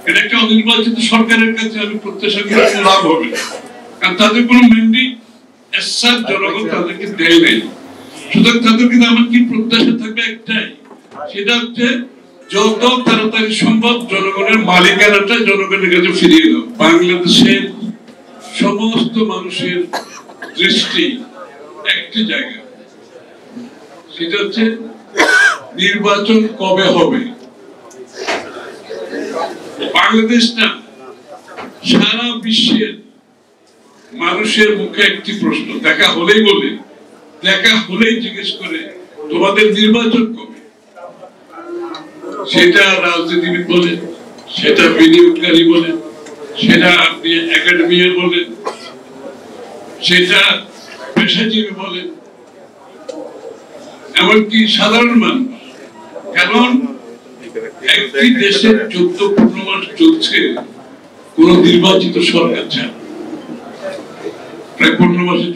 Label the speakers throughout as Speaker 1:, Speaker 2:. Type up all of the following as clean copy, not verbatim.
Speaker 1: এটা একটা অনির্বাচিত সরকারের কাছে আমি প্রত্যাশা করি লাভ হবে, কারণ তাদের কোনো ম্যান্ডেট জনগণ তাদেরকে দেয় নাই। সুতরাং তাদের কিন্তু আমার কি প্রত্যাশা থাকবে একটাই, সেটা হচ্ছে যত তাড়াতাড়ি সম্ভব জনগণের মালিকানাটা জনগণের কাছে ফিরিয়ে দাও। বাংলাদেশের সমস্ত মানুষের দৃষ্টি একটি জায়গা, সেটা হচ্ছে নির্বাচন কবে হবে। বাংলাদেশ না, সারা বিশ্বের মানুষের মুখে একটি প্রশ্ন, দেখা হলেই জিজ্ঞেস করে তোমাদের নির্বাচন কবে। সেটা রাজনীতিবিদ বলেন, সেটা বিনিয়োগকারী বলেন, সেটা আপনি একাডেমিয়ান বলেন, সেটা পেশাজীবী বলেন, এমনকি সাধারণ মানুষ। কারণ একটি দেশে 14-15 মাস চলছে কোন নির্বাচিত সরকার ছাড়া, প্রায় 15 মাসে,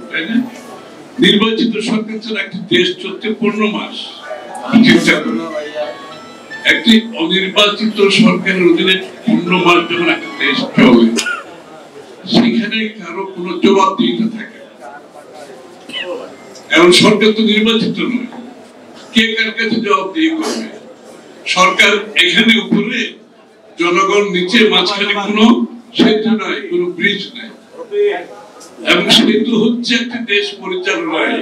Speaker 1: তাই না? নির্বাচিত সরকার ছাড়া একটি দেশ চলছে 15 মাস। চিন্তা করুন, একটি অনির্বাচিত সরকারের অধীনে 15 মাস যখন একটা দেশ চলে, সেখানে কারো কোনো জবাবদিহিতা থাকে। এখন সরকার তো নির্বাচিত নয়, কে কার কাছে জবাবদিহি করবে? সরকার এখানে উপরে, জনগণ নিচে, মাঝখানে কোনো সেতু নাই, কোনো ব্রিজ নাই। এবং সেতু হচ্ছে একটা দেশ পরিচালনায়,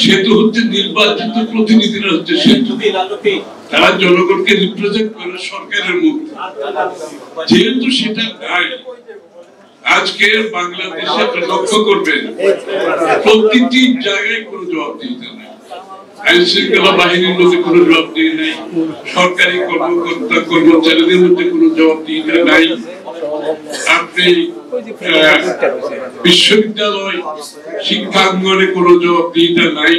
Speaker 1: সেতু হচ্ছে নির্বাচিত প্রতিনিধিরা হচ্ছে সেতু, তারা জনগণকে রিপ্রেজেন্ট করে সরকারের মধ্যে। যেহেতু সেটা নাই, আজকে বাংলাদেশে লক্ষ্য করবেন প্রতিটি জায়গায় কোনো জবাবদিহিতা নাই। আইন শৃঙ্খলা বাহিনীর মধ্যে কোনো জবাবদিহি নাই, সরকারি কর্মকর্তা কর্মচারীদের মধ্যে কোনো জবাবদিহিতা নাই, আপনি বিশ্ববিদ্যালয় শিক্ষাঙ্গনে কোনো জবাবদিহিতা নাই।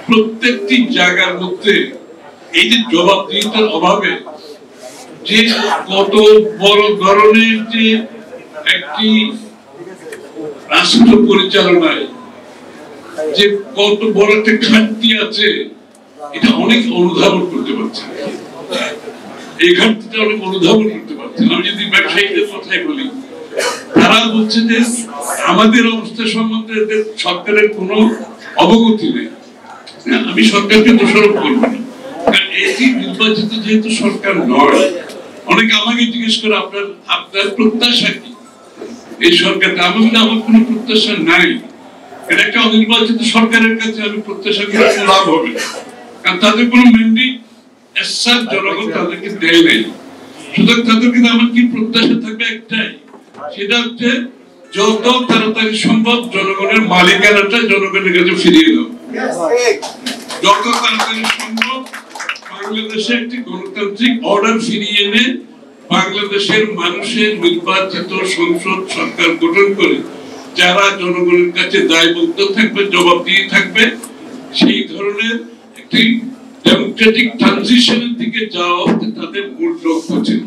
Speaker 1: প্রত্যেকটি জায়গার মধ্যে এই যে জবাবদিহিতার অভাবে যে কত বড় ধরনের যে একটি রাষ্ট্র পরিচালনায় যে কত বড় একটা ঘাটতি আছে, এটা অনেক অনুধাবন করতে পারছেন। এই ঘাটতিটা অনেক অনুধাবন করতে পারছেন। আমি যদি ব্যবসায়ীদের কথাই বলি, তারা বলছে যে আমাদের অবস্থা সম্বন্ধে সরকারের কোনো অবগতি নেই। আমি সরকারকে দোষারোপ করবো না, কারণ এটি নির্বাচিত যেহেতু সরকার নয়। অনেকে আমাকে জিজ্ঞেস করে আপনার প্রত্যাশা কি এই সরকারটা? আমার কোনো প্রত্যাশা নাই। এটা একটা অনির্বাচিত সরকারের কাছে আমি প্রত্যাশা করি লাভ হবে, কারণ তাদের কোনো ম্যান্ডেট জনগণ তাদেরকে দেয় নাই। সুতরাং তাদের কিন্তু আমার কি প্রত্যাশা থাকবে একটাই, সেটা হচ্ছে যত তাড়াতাড়ি সম্ভব জনগণের মালিকানাটা জনগণের কাছে ফিরিয়ে দাও। যত তাড়াতাড়ি সম্ভব বাংলাদেশে একটি গণতান্ত্রিক অর্ডার ফিরিয়ে এনে বাংলাদেশের মানুষের নির্বাচিত সংসদ সরকার গঠন করে যারা জনগণের কাছে দায়বদ্ধ থাকবে, জবাবদিহি থাকবে, সেই ধরনের একটি ডেমোক্রেটিক ট্রানজিশনের দিকে যাওয়া হচ্ছে তাদের মূল লক্ষ্য ছিল।